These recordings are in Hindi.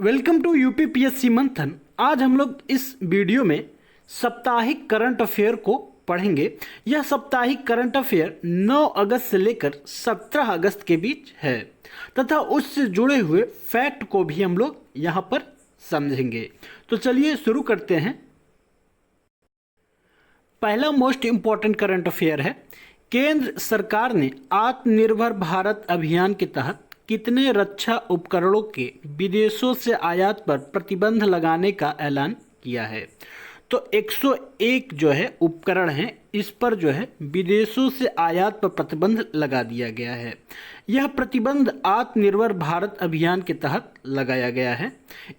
वेलकम टू यूपीपीएससी मंथन। आज हम लोग इस वीडियो में साप्ताहिक करंट अफेयर को पढ़ेंगे। यह साप्ताहिक करंट अफेयर 9 अगस्त से लेकर 17 अगस्त के बीच है तथा उससे जुड़े हुए फैक्ट को भी हम लोग यहाँ पर समझेंगे। तो चलिए शुरू करते हैं। पहला मोस्ट इम्पॉर्टेंट करंट अफेयर है, केंद्र सरकार ने आत्मनिर्भर भारत अभियान के तहत कितने रक्षा उपकरणों के विदेशों से आयात पर प्रतिबंध लगाने का ऐलान किया है। तो 101 जो है उपकरण हैं, इस पर जो है विदेशों से आयात पर प्रतिबंध लगा दिया गया है। यह प्रतिबंध आत्मनिर्भर भारत अभियान के तहत लगाया गया है।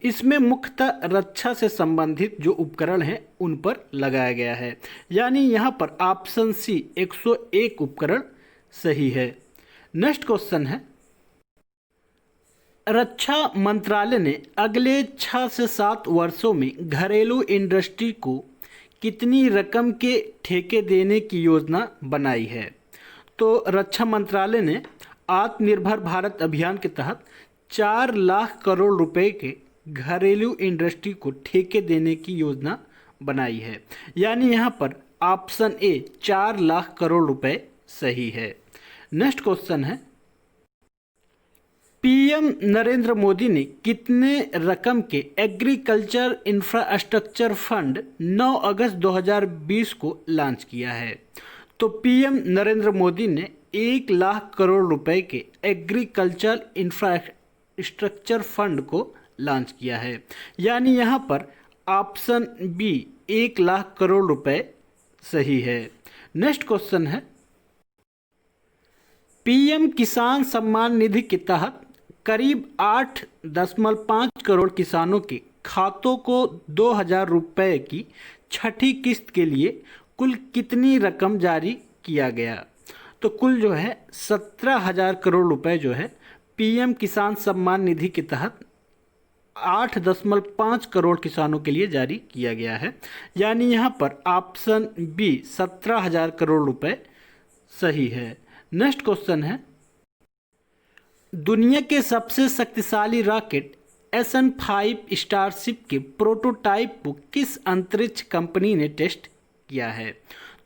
इसमें मुख्यतः रक्षा से संबंधित जो उपकरण हैं उन पर लगाया गया है, यानी यहाँ पर ऑप्शन सी 101 उपकरण सही है। नेक्स्ट क्वेश्चन है, रक्षा मंत्रालय ने अगले 6 से 7 वर्षों में घरेलू इंडस्ट्री को कितनी रकम के ठेके देने की योजना बनाई है। तो रक्षा मंत्रालय ने आत्मनिर्भर भारत अभियान के तहत 4 लाख करोड़ रुपए के घरेलू इंडस्ट्री को ठेके देने की योजना बनाई है, यानी यहाँ पर ऑप्शन ए 4 लाख करोड़ रुपए सही है। नेक्स्ट क्वेश्चन है, पीएम नरेंद्र मोदी ने कितने रकम के एग्रीकल्चर इंफ्रास्ट्रक्चर फंड 9 अगस्त 2020 को लॉन्च किया है। तो पीएम नरेंद्र मोदी ने 1 लाख करोड़ रुपए के एग्रीकल्चर इंफ्रास्ट्रक्चर फंड को लॉन्च किया है, यानी यहाँ पर ऑप्शन बी 1 लाख करोड़ रुपए सही है। नेक्स्ट क्वेश्चन है, पीएम किसान सम्मान निधि के तहत करीब 8.5 करोड़ किसानों के खातों को 2,000 रुपये की छठी किस्त के लिए कुल कितनी रकम जारी किया गया। तो कुल जो है 17,000 करोड़ रुपए जो है पीएम किसान सम्मान निधि के तहत 8.5 करोड़ किसानों के लिए जारी किया गया है, यानी यहाँ पर ऑप्शन बी 17,000 करोड़ रुपए सही है। नेक्स्ट क्वेश्चन है, दुनिया के सबसे शक्तिशाली रॉकेट SN5 स्टारशिप के प्रोटोटाइप को किस अंतरिक्ष कंपनी ने टेस्ट किया है।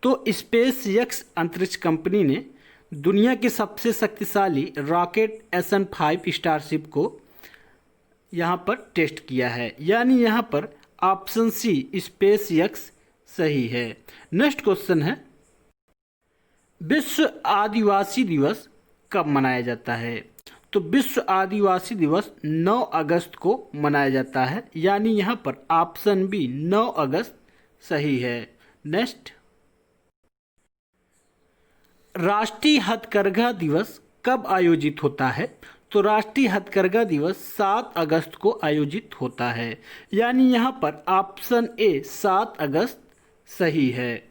तो स्पेसएक्स अंतरिक्ष कंपनी ने दुनिया के सबसे शक्तिशाली रॉकेट SN5 स्टारशिप को यहाँ पर टेस्ट किया है, यानी यहाँ पर ऑप्शन सी स्पेसएक्स सही है। नेक्स्ट क्वेश्चन है, विश्व आदिवासी दिवस कब मनाया जाता है। तो विश्व आदिवासी दिवस 9 अगस्त को मनाया जाता है, यानी यहाँ पर ऑप्शन बी 9 अगस्त सही है। नेक्स्ट, राष्ट्रीय हथकरघा दिवस कब आयोजित होता है। तो राष्ट्रीय हथकरघा दिवस 7 अगस्त को आयोजित होता है, यानी यहाँ पर ऑप्शन ए 7 अगस्त सही है।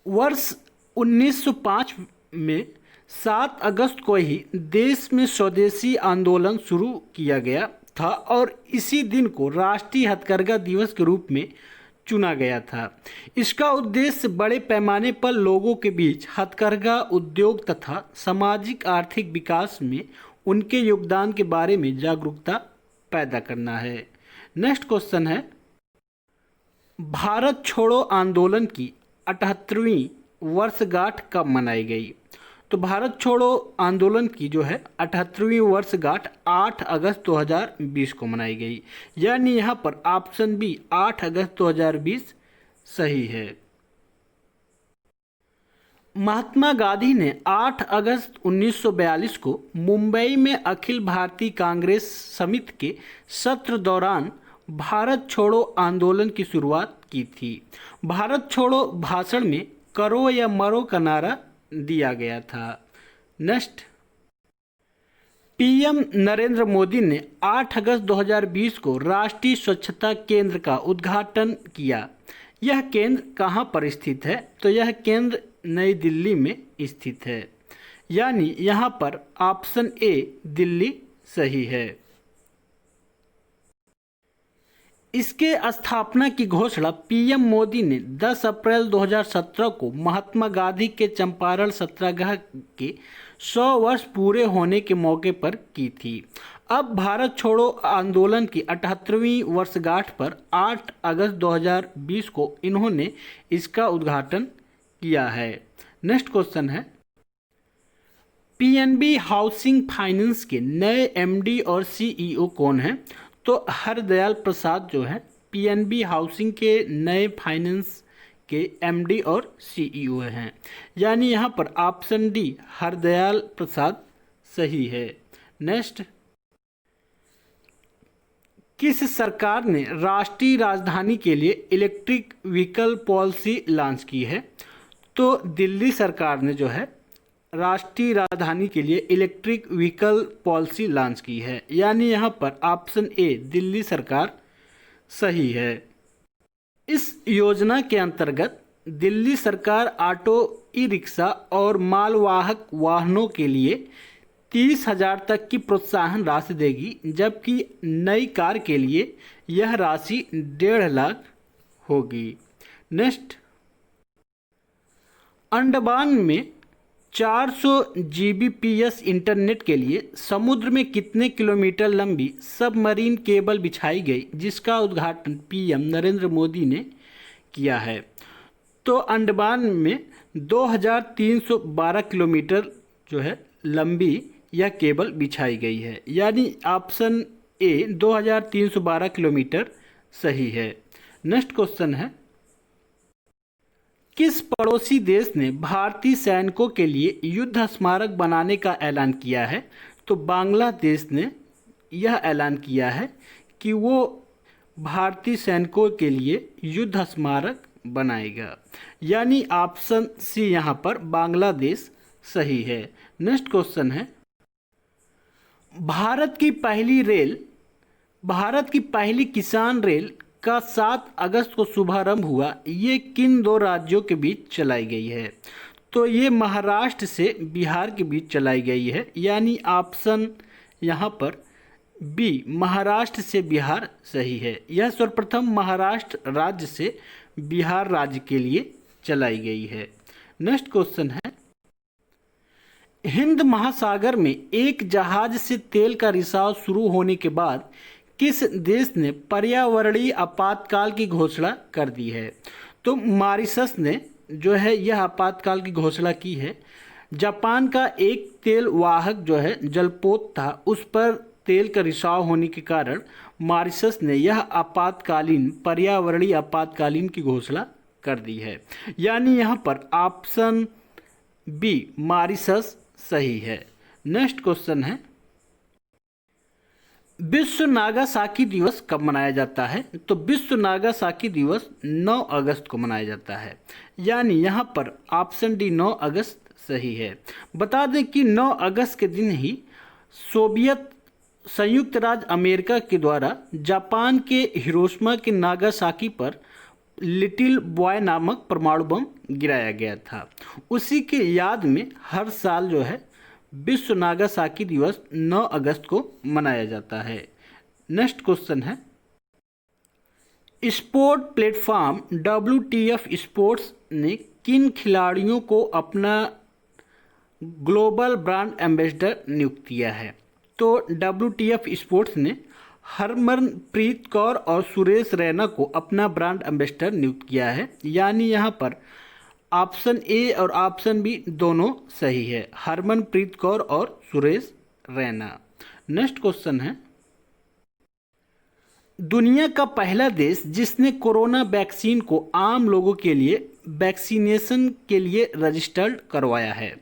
वर्ष 1905 में 7 अगस्त को ही देश में स्वदेशी आंदोलन शुरू किया गया था और इसी दिन को राष्ट्रीय हथकरघा दिवस के रूप में चुना गया था। इसका उद्देश्य बड़े पैमाने पर लोगों के बीच हथकरघा उद्योग तथा सामाजिक आर्थिक विकास में उनके योगदान के बारे में जागरूकता पैदा करना है। नेक्स्ट क्वेश्चन है, भारत छोड़ो आंदोलन की 78वीं वर्षगांठ कब मनाई गई। तो भारत छोड़ो आंदोलन की जो है 78वीं वर्षगांठ 8 अगस्त 2020 को मनाई गई, यानी यहाँ पर ऑप्शन बी 8 अगस्त 2020 सही है। महात्मा गांधी ने 8 अगस्त 1942 को मुंबई में अखिल भारतीय कांग्रेस समिति के सत्र दौरान भारत छोड़ो आंदोलन की शुरुआत की थी। भारत छोड़ो भाषण में करो या मरो का नारा दिया गया था। नेक्स्ट, पीएम नरेंद्र मोदी ने 8 अगस्त 2020 को राष्ट्रीय स्वच्छता केंद्र का उद्घाटन किया। यह केंद्र कहाँ पर स्थित है। तो यह केंद्र नई दिल्ली में स्थित है, यानी यहाँ पर ऑप्शन ए दिल्ली सही है। इसके स्थापना की घोषणा पीएम मोदी ने 10 अप्रैल 2017 को महात्मा गांधी के चंपारण सत्याग्रह के 100 वर्ष पूरे होने के मौके पर की थी। अब भारत छोड़ो आंदोलन की 78वीं वर्षगांठ पर 8 अगस्त 2020 को इन्होंने इसका उद्घाटन किया है। नेक्स्ट क्वेश्चन है, पीएनबी हाउसिंग फाइनेंस के नए एमडी और सीईओ कौन हैं? तो हरदयाल प्रसाद जो है पीएनबी हाउसिंग के नए फाइनेंस के एमडी और सीईओ हैं। यानी यहाँ पर ऑप्शन डी हरदयाल प्रसाद सही है। नेक्स्ट, किस सरकार ने राष्ट्रीय राजधानी के लिए इलेक्ट्रिक व्हीकल पॉलिसी लॉन्च की है? तो दिल्ली सरकार ने जो है राष्ट्रीय राजधानी के लिए इलेक्ट्रिक व्हीकल पॉलिसी लॉन्च की है। यानी यहाँ पर ऑप्शन ए दिल्ली सरकार सही है। इस योजना के अंतर्गत दिल्ली सरकार ऑटो, ई रिक्शा और मालवाहक वाहनों के लिए 30,000 तक की प्रोत्साहन राशि देगी, जबकि नई कार के लिए यह राशि 1.5 लाख होगी। नेक्स्ट, अंडमान में 400 Gbps इंटरनेट के लिए समुद्र में कितने किलोमीटर लंबी सबमरीन केबल बिछाई गई, जिसका उद्घाटन पीएम नरेंद्र मोदी ने किया है? तो अंडमान में 2312 किलोमीटर जो है लंबी यह केबल बिछाई गई है। यानी ऑप्शन ए 2312 किलोमीटर सही है। नेक्स्ट क्वेश्चन है, किस पड़ोसी देश ने भारतीय सैनिकों के लिए युद्ध स्मारक बनाने का ऐलान किया है? तो बांग्लादेश ने यह ऐलान किया है कि वो भारतीय सैनिकों के लिए युद्ध स्मारक बनाएगा। यानी ऑप्शन सी यहाँ पर बांग्लादेश सही है। नेक्स्ट क्वेश्चन है, भारत की पहली किसान रेल का 7 अगस्त को शुभारंभ हुआ, ये किन 2 राज्यों के बीच चलाई गई है? तो ये महाराष्ट्र से बिहार के बीच चलाई गई है। यानी ऑप्शन यहाँ पर बी महाराष्ट्र से बिहार सही है। यह सर्वप्रथम महाराष्ट्र राज्य से बिहार राज्य के लिए चलाई गई है। नेक्स्ट क्वेश्चन है, हिंद महासागर में एक जहाज से तेल का रिसाव शुरू होने के बाद किस देश ने पर्यावरणीय आपातकाल की घोषणा कर दी है? तो मॉरिशस ने जो है यह आपातकाल की घोषणा की है। जापान का एक तेल वाहक जो है जलपोत था, उस पर तेल का रिसाव होने के कारण मॉरिशस ने यह पर्यावरणीय आपातकालीन की घोषणा कर दी है। यानी यहाँ पर ऑप्शन बी मॉरिशस सही है। नेक्स्ट क्वेश्चन है, विश्व नागासाकी दिवस कब मनाया जाता है? तो विश्व नागासाकी दिवस 9 अगस्त को मनाया जाता है। यानी यहाँ पर ऑप्शन डी 9 अगस्त सही है। बता दें कि 9 अगस्त के दिन ही संयुक्त राज्य अमेरिका के द्वारा जापान के हिरोशिमा के नागासाकी पर लिटिल बॉय नामक परमाणु बम गिराया गया था। उसी के याद में हर साल जो है विश्व नागासाकी दिवस 9 अगस्त को मनाया जाता है। नेक्स्ट क्वेश्चन है, स्पोर्ट प्लेटफॉर्म WTF स्पोर्ट्स ने किन खिलाड़ियों को अपना ग्लोबल ब्रांड एम्बेसडर नियुक्त किया है? तो WTF स्पोर्ट्स ने हरमनप्रीत कौर और सुरेश रैना को अपना ब्रांड एम्बेसडर नियुक्त किया है। यानी यहाँ पर ऑप्शन ए और ऑप्शन बी दोनों सही है, हरमनप्रीत कौर और सुरेश रैना। नेक्स्ट क्वेश्चन है, दुनिया का पहला देश जिसने कोरोना वैक्सीन को आम लोगों के लिए वैक्सीनेशन के लिए रजिस्टर्ड करवाया है?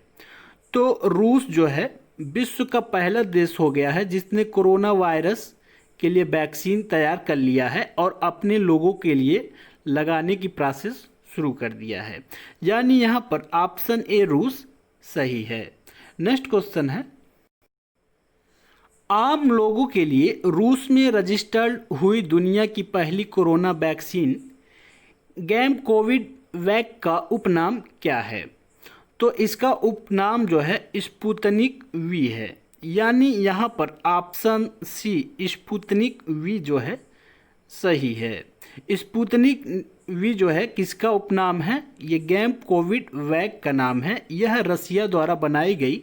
तो रूस जो है विश्व का पहला देश हो गया है जिसने कोरोना वायरस के लिए वैक्सीन तैयार कर लिया है और अपने लोगों के लिए लगाने की प्रोसेस शुरू कर दिया है। यानी यहाँ पर ऑप्शन ए रूस सही है। नेक्स्ट क्वेश्चन है, आम लोगों के लिए रूस में रजिस्टर्ड हुई दुनिया की पहली कोरोना वैक्सीन गैम कोविड वैक का उपनाम क्या है? तो इसका उपनाम जो है स्पुतनिक वी है। यानी यहाँ पर ऑप्शन सी स्पुतनिक वी जो है सही है। स्पुतनिक वी जो है किसका उपनाम है? ये गैम कोविड वैक का नाम है। यह रसिया द्वारा बनाई गई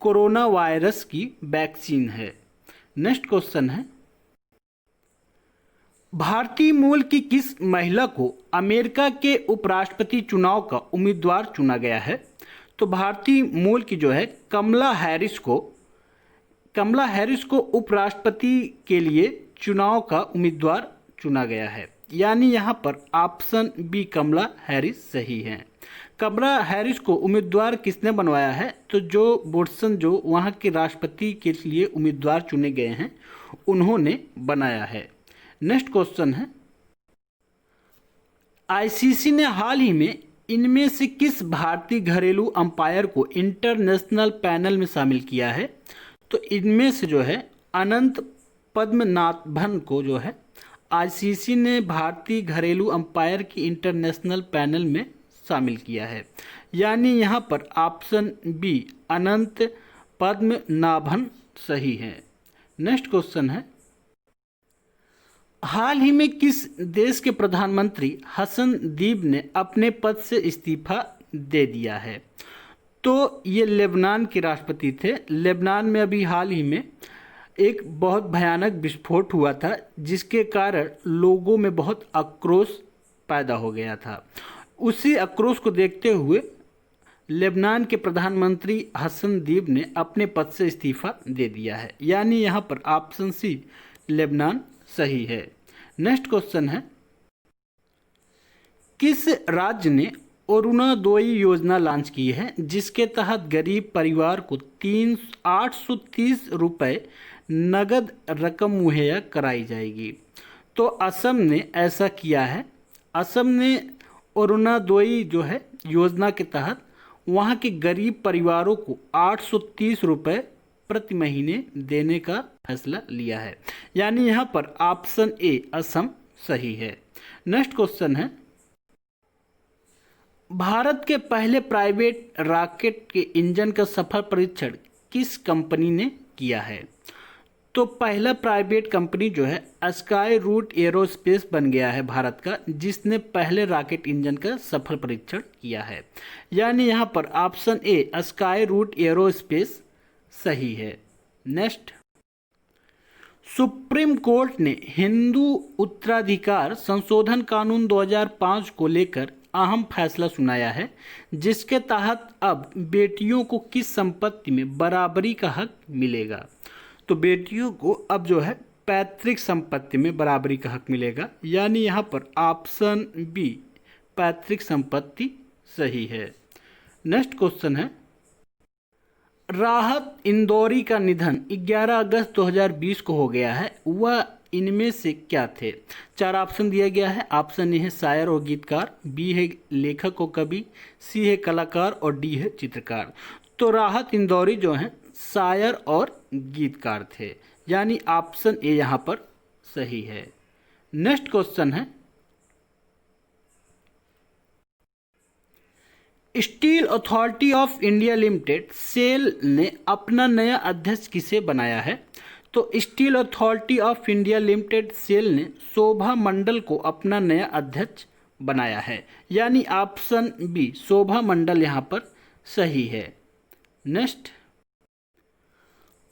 कोरोना वायरस की वैक्सीन है। नेक्स्ट क्वेश्चन है, भारतीय मूल की किस महिला को अमेरिका के उपराष्ट्रपति चुनाव का उम्मीदवार चुना गया है? तो भारतीय मूल की जो है कमला हैरिस को उपराष्ट्रपति के लिए चुनाव का उम्मीदवार चुना गया है। यानी यहाँ पर ऑप्शन बी कमला हैरिस सही है। कमला हैरिस को उम्मीदवार किसने बनवाया है? तो जो वोटसन जो वहाँ के राष्ट्रपति के लिए उम्मीदवार चुने गए हैं उन्होंने बनाया है। नेक्स्ट क्वेश्चन है, आईसीसी ने हाल ही में इनमें से किस भारतीय घरेलू अंपायर को इंटरनेशनल पैनल में शामिल किया है? तो इनमें से जो है अनंत पद्मनाभन को जो है आईसीसी ने भारतीय घरेलू अंपायर की इंटरनेशनल पैनल में शामिल किया है। यानी यहाँ पर ऑप्शन बी अनंत पद्मनाभन सही है। नेक्स्ट क्वेश्चन है, हाल ही में किस देश के प्रधानमंत्री हसन दीब ने अपने पद से इस्तीफा दे दिया है? तो ये लेबनान के राष्ट्रपति थे। लेबनान में अभी हाल ही में एक बहुत भयानक विस्फोट हुआ था जिसके कारण लोगों में बहुत आक्रोश पैदा हो गया था। उसी आक्रोश को देखते हुए लेबनान के प्रधानमंत्री हसन दीब ने अपने पद से इस्तीफा दे दिया है। यानी यहाँ पर ऑप्शन सी लेबनान सही है। नेक्स्ट क्वेश्चन है, किस राज्य ने अरुणोदय योजना लॉन्च की है जिसके तहत गरीब परिवार को 830 रुपये नगद रकम मुहैया कराई जाएगी? तो असम ने ऐसा किया है। असम ने अरुणोदय जो है योजना के तहत वहाँ के गरीब परिवारों को 830 रुपये प्रति महीने देने का फैसला लिया है। यानी यहाँ पर ऑप्शन ए असम सही है। नेक्स्ट क्वेश्चन है, भारत के पहले प्राइवेट रॉकेट के इंजन का सफल परीक्षण किस कंपनी ने किया है? तो पहला प्राइवेट कंपनी जो है स्काई रूट एरोस्पेस बन गया है भारत का, जिसने पहले रॉकेट इंजन का सफल परीक्षण किया है। यानी यहाँ पर option A Skyroot Aerospace सही है। नेक्स्ट, सुप्रीम कोर्ट ने हिंदू उत्तराधिकार संशोधन कानून 2005 को लेकर अहम फैसला सुनाया है जिसके तहत अब बेटियों को किस संपत्ति में बराबरी का हक मिलेगा? तो बेटियों को अब जो है पैतृक संपत्ति में बराबरी का हक मिलेगा। यानी यहाँ पर ऑप्शन बी पैतृक संपत्ति सही है। नेक्स्ट क्वेश्चन है, राहत इंदौरी का निधन 11 अगस्त 2020 को हो गया है, वह इनमें से क्या थे? 4 ऑप्शन दिया गया है। ऑप्शन ए है शायर और गीतकार, बी है लेखक और कवि, सी है कलाकार और डी है चित्रकार। तो राहत इंदौरी जो हैं शायर और गीतकार थे। यानी ऑप्शन ए यहाँ पर सही है। नेक्स्ट क्वेश्चन है, Steel Authority of India Limited SAIL ने अपना नया अध्यक्ष किसे बनाया है? तो Steel Authority of India Limited SAIL ने शोभा मंडल को अपना नया अध्यक्ष बनाया है। यानी ऑप्शन बी शोभा मंडल यहाँ पर सही है। नेक्स्ट,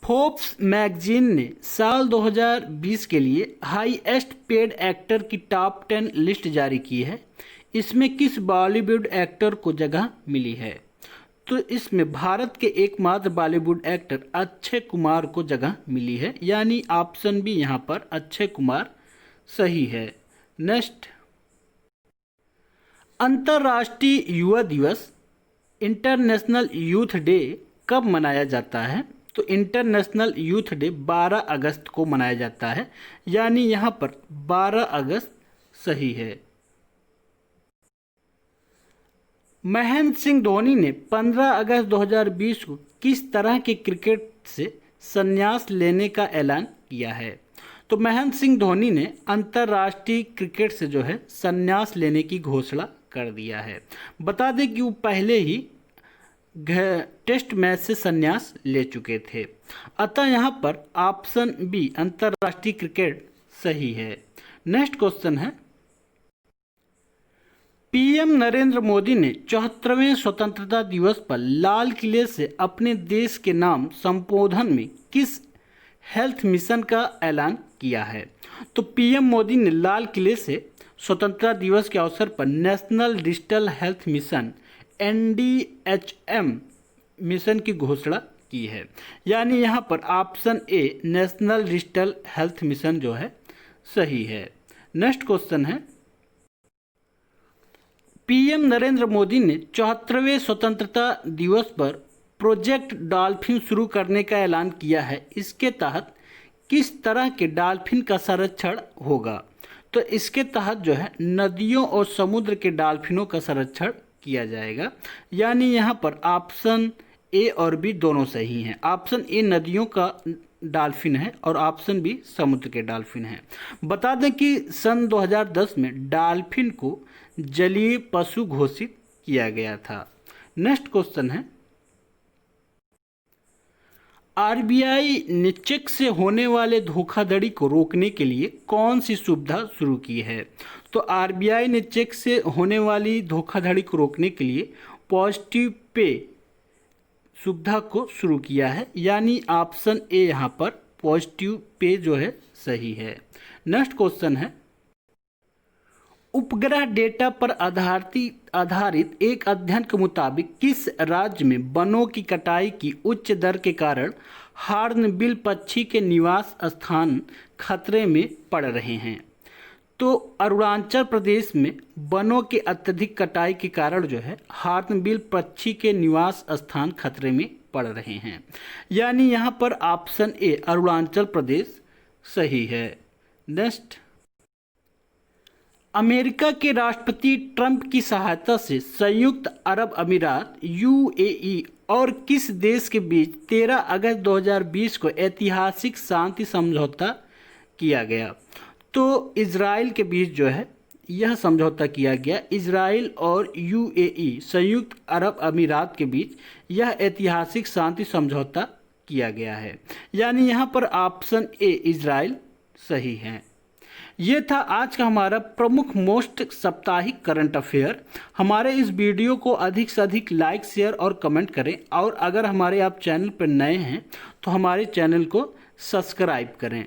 फोर्ब्स मैगजीन ने साल 2020 के लिए हाईएस्ट पेड एक्टर की टॉप 10 लिस्ट जारी की है। इसमें किस बॉलीवुड एक्टर को जगह मिली है? तो इसमें भारत के एकमात्र बॉलीवुड एक्टर अक्षय कुमार को जगह मिली है। यानी ऑप्शन बी यहाँ पर अक्षय कुमार सही है। नेक्स्ट, अंतर्राष्ट्रीय युवा दिवस इंटरनेशनल यूथ डे कब मनाया जाता है? तो इंटरनेशनल यूथ डे 12 अगस्त को मनाया जाता है। यानी यहाँ पर 12 अगस्त सही है। महेंद्र सिंह धोनी ने 15 अगस्त 2020 को किस तरह के क्रिकेट से संन्यास लेने का ऐलान किया है? तो महेंद्र सिंह धोनी ने अंतर्राष्ट्रीय क्रिकेट से जो है संन्यास लेने की घोषणा कर दिया है। बता दें कि वो पहले ही टेस्ट मैच से संन्यास ले चुके थे। अतः यहाँ पर ऑप्शन बी अंतर्राष्ट्रीय क्रिकेट सही है। नेक्स्ट क्वेश्चन है, पीएम नरेंद्र मोदी ने 74वें स्वतंत्रता दिवस पर लाल किले से अपने देश के नाम संबोधन में किस हेल्थ मिशन का ऐलान किया है? तो पीएम मोदी ने लाल किले से स्वतंत्रता दिवस के अवसर पर national digital health mission NDHM mission की घोषणा की है। यानी यहाँ पर ऑप्शन ए नेशनल डिजिटल हेल्थ मिशन जो है सही है। नेक्स्ट क्वेश्चन है, पीएम नरेंद्र मोदी ने 74वें स्वतंत्रता दिवस पर प्रोजेक्ट डॉल्फिन शुरू करने का ऐलान किया है। इसके तहत किस तरह के डॉल्फिन का संरक्षण होगा? तो इसके तहत जो है नदियों और समुद्र के डॉल्फिनों का संरक्षण किया जाएगा। यानी यहाँ पर ऑप्शन ए और बी दोनों सही हैं। ऑप्शन ए नदियों का डॉल्फिन है और ऑप्शन बी समुद्र के डॉल्फिन है। बता दें कि सन 2010 में डॉल्फिन को जलीय पशु घोषित किया गया था। नेक्स्ट क्वेश्चन है, आरबीआई ने चेक से होने वाले धोखाधड़ी को रोकने के लिए कौन सी सुविधा शुरू की है? तो आरबीआई ने चेक से होने वाली धोखाधड़ी को रोकने के लिए पॉजिटिव पे सुविधा को शुरू किया है। यानी ऑप्शन ए यहाँ पर पॉजिटिव पे जो है सही है। नेक्स्ट क्वेश्चन है, उपग्रह डेटा पर आधारित एक अध्ययन के मुताबिक किस राज्य में वनों की कटाई की उच्च दर के कारण हॉर्नबिल पक्षी के निवास स्थान खतरे में पड़ रहे हैं? तो अरुणाचल प्रदेश में वनों के अत्यधिक कटाई के कारण जो है हॉर्नबिल पक्षी के निवास स्थान खतरे में पड़ रहे हैं। यानी यहाँ पर ऑप्शन ए अरुणाचल प्रदेश सही है। नेक्स्ट, अमेरिका के राष्ट्रपति ट्रंप की सहायता से संयुक्त अरब अमीरात UAE और किस देश के बीच 13 अगस्त 2020 को ऐतिहासिक शांति समझौता किया गया? तो इजराइल के बीच जो है यह समझौता किया गया। इजराइल और UAE संयुक्त अरब अमीरात के बीच यह ऐतिहासिक शांति समझौता किया गया है। यानी यहाँ पर ऑप्शन ए इजराइल सही है। ये था आज का हमारा प्रमुख मोस्ट साप्ताहिक करंट अफेयर। हमारे इस वीडियो को अधिक से अधिक लाइक, शेयर और कमेंट करें। और अगर हमारे आप चैनल पर नए हैं तो हमारे चैनल को सब्सक्राइब करें।